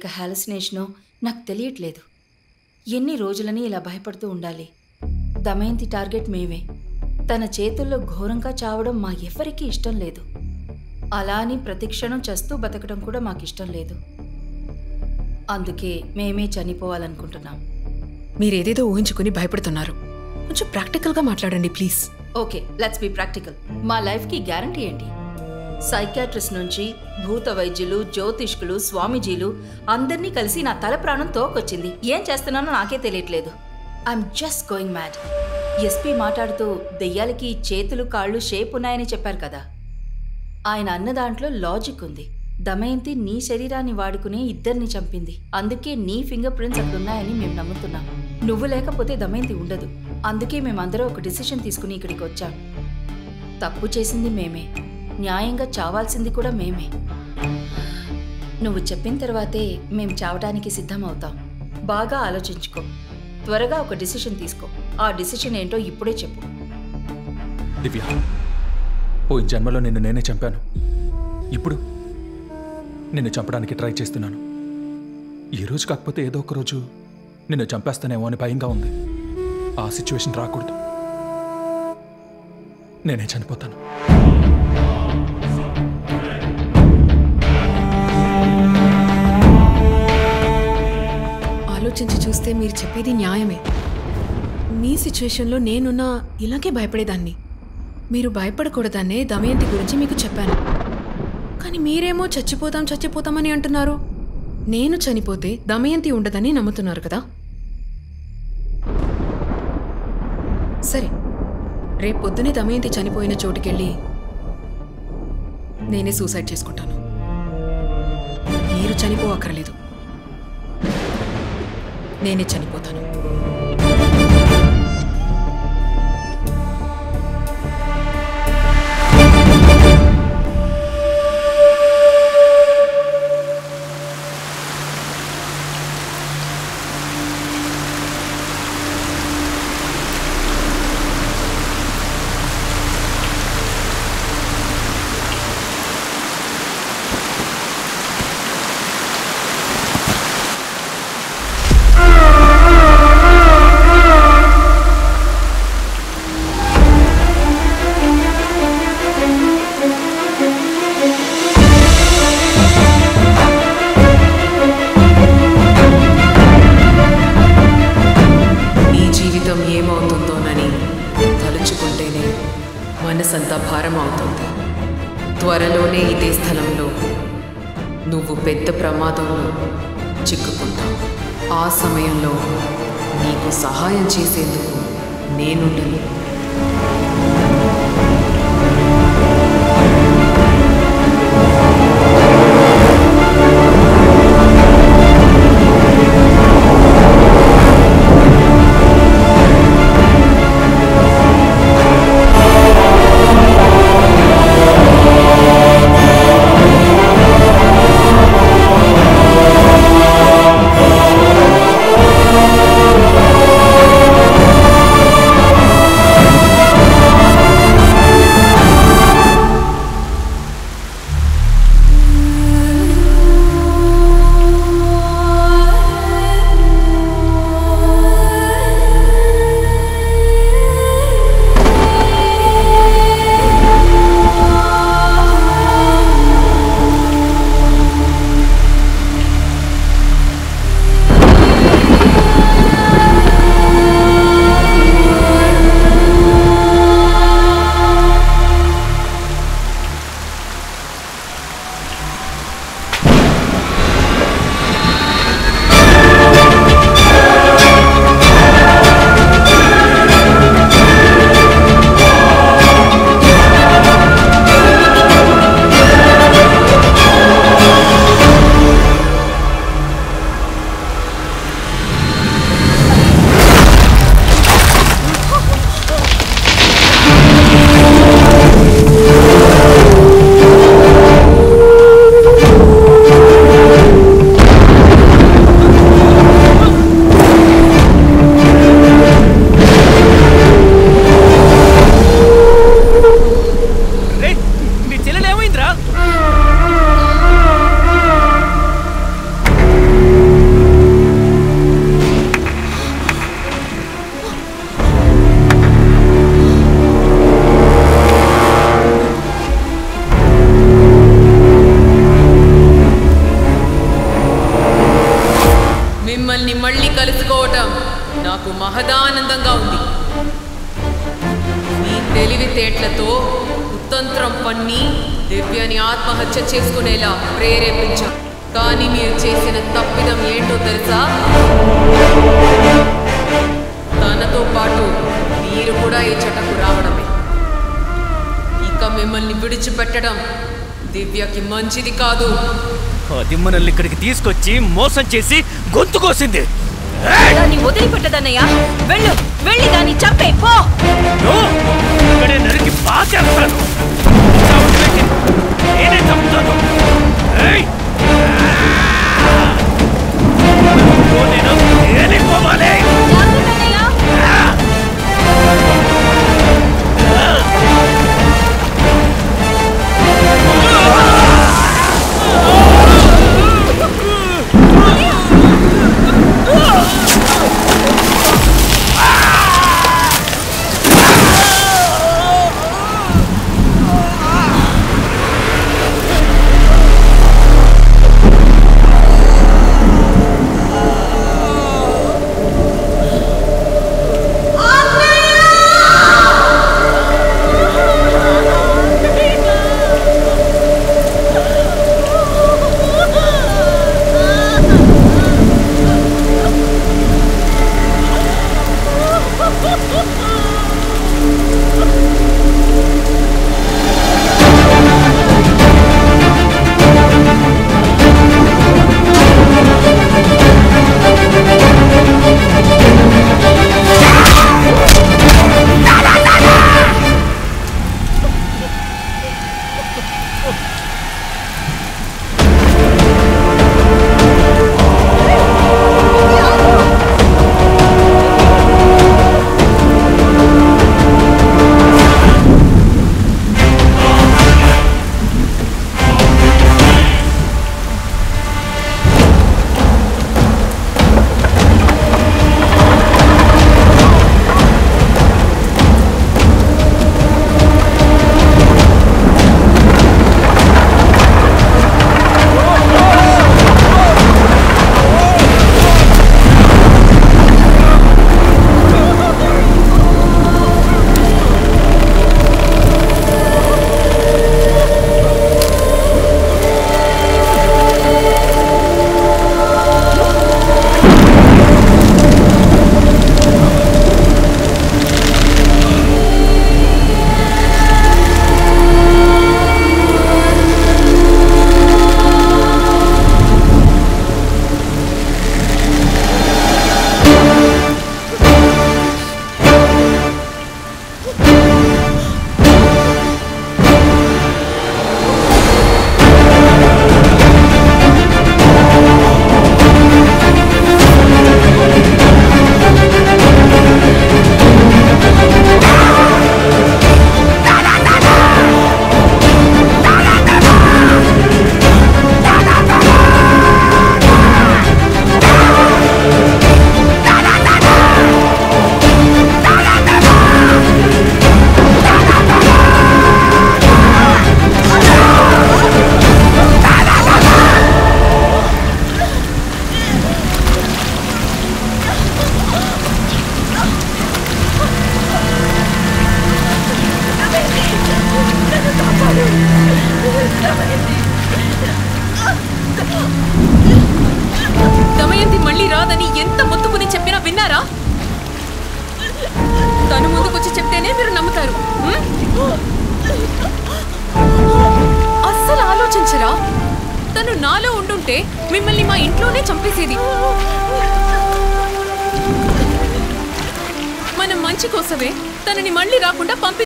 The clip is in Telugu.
లేక హాలుసినేషనో నాకు తెలియట్లేదు. ఎన్ని రోజులని ఇలా భయపడుతూ ఉండాలి? దమయంతి టార్గెట్ మేమే. తన చేతుల్లో ఘోరంగా చావడం మా ఎవ్వరికీ ఇష్టం లేదు. అలా అని ప్రతిక్షణం చస్తూ బతకడం కూడా మాకిష్టం లేదు. అందుకే మేమే చనిపోవాలనుకుంటున్నాం. మీరేదేదో ఊహించుకుని భయపడుతున్నారు. కొంచెం ప్రాక్టికల్గా మాట్లాడండి please. Okay, let's be practical. మా లైఫ్కి గ్యారంటీ ఏంటి? సైకాట్రిస్ట్ నుంచి భూత వైద్యులు, జ్యోతిష్కులు, స్వామీజీలు అందరినీ కలిసి నా తల ప్రాణం తోకొచ్చింది. ఏం చేస్తున్నానో నాకే తెలియట్లేదు. I'm just going mad. SP మాట్లాడుతూ దెయ్యాలకి చేతులు కాళ్ళు షేప్ ఉన్నాయని చెప్పారు కదా. ఆయన అన్న దాంట్లో లాజిక్ ఉంది. దమయంతి నీ శరీరాన్ని వాడుకునే ఇద్దరిని చంపింది. అందుకే నీ ఫింగర్ ప్రింట్స్ అక్కడున్నాయని మేము నమ్ముతున్నాం. నువ్వు లేకపోతే దమయంతి ఉండదు. అందుకే మేమందరం ఒక డిసిషన్ తీసుకుని ఇక్కడికి వచ్చాం. తప్పు చేసింది మేమే, న్యాయంగా చావాల్సింది కూడా మేమే. నువ్వు చెప్పిన తర్వాతే మేం చావడానికి సిద్ధమవుతాం. బాగా ఆలోచించుకో. త్వరగా ఒక డిసిషన్ తీసుకో. ఆ డిసిషన్ ఏంటో ఇప్పుడే చెప్పు. దివ్య, పోయిన జన్మలో నిన్ను నేనే చంపాను. ఇప్పుడు నిన్ను చంపడానికి ట్రై చేస్తున్నాను. ఈ రోజు కాకపోతే ఏదో ఒక రోజు నిన్ను చంపేస్తానేమో అని భయంగా ఉంది. ఆ సిచ్యువేషన్ రాకూడదు. నేనే చనిపోతాను. ఆలోచించి చూస్తే మీరు చెప్పేది న్యాయమే. మీ సిచ్యువేషన్లో నేనున్నా ఇలాగే భయపడేదాన్ని. మీరు భయపడకూడదనే దమయంతి గురించి మీకు చెప్పాను. కానీ మీరేమో చచ్చిపోతామని అంటున్నారు. నేను చనిపోతే దమయంతి ఉండదని నమ్ముతున్నారు కదా. సరే, రేపు పొద్దునే దమయంతి చనిపోయిన చోటుకెళ్ళి నేనే సూసైడ్ చేసుకుంటాను. మీరు చనిపోవక్కర్లేదు, నేనే చనిపోతాను. మనసంతా భారం అవుతుంది. త్వరలోనే ఇదే స్థలంలో నువ్వు పెద్ద ప్రమాదంలో చిక్కుకుంటావు. ఆ సమయంలో నీకు సహాయం చేసేందుకు నేనుండను. నాకు మహదానందంగా ఉంది. మీ తెలివితేటలతో కుతంత్రం పన్ని దివ్యని ఆత్మహత్య చేసుకునేలా ప్రేరేపించారు. కానీ మీరు చేసిన తప్పిదం ఏంటో తెలుసా? తనతో పాటు మీరు కూడా ఈ చెట్టకు రావడమే. ఇక మిమ్మల్ని విడిచిపెట్టడం దివ్యకి మంచిది కాదు. అది మనల్ని ఇక్కడికి తీసుకొచ్చి మోసం చేసి గొంతు కోసింది. దాన్ని వదిలిపెట్టదన్నయ్యా. వెళ్ళు, వెళ్ళి దాన్ని చంపే పో. ఇక్కడే నరికి పాచేస్తాను. నేనే చంపుతాను. నేను తేలిపోవాలి. దమయంతి మళ్ళీ రాదని ఎంత మొత్తుకుని చెప్పినా విన్నారా? తను ముందుకొచ్చి చెప్తేనే మీరు నమ్ముతారు. అస్సలు ఆలోచించరా? తను నాలో ఉండుంటే మిమ్మల్ని మా ఇంట్లోనే చంపేసేది. మన మంచి కోసమే తనని మళ్ళీ రాకుండా పంపి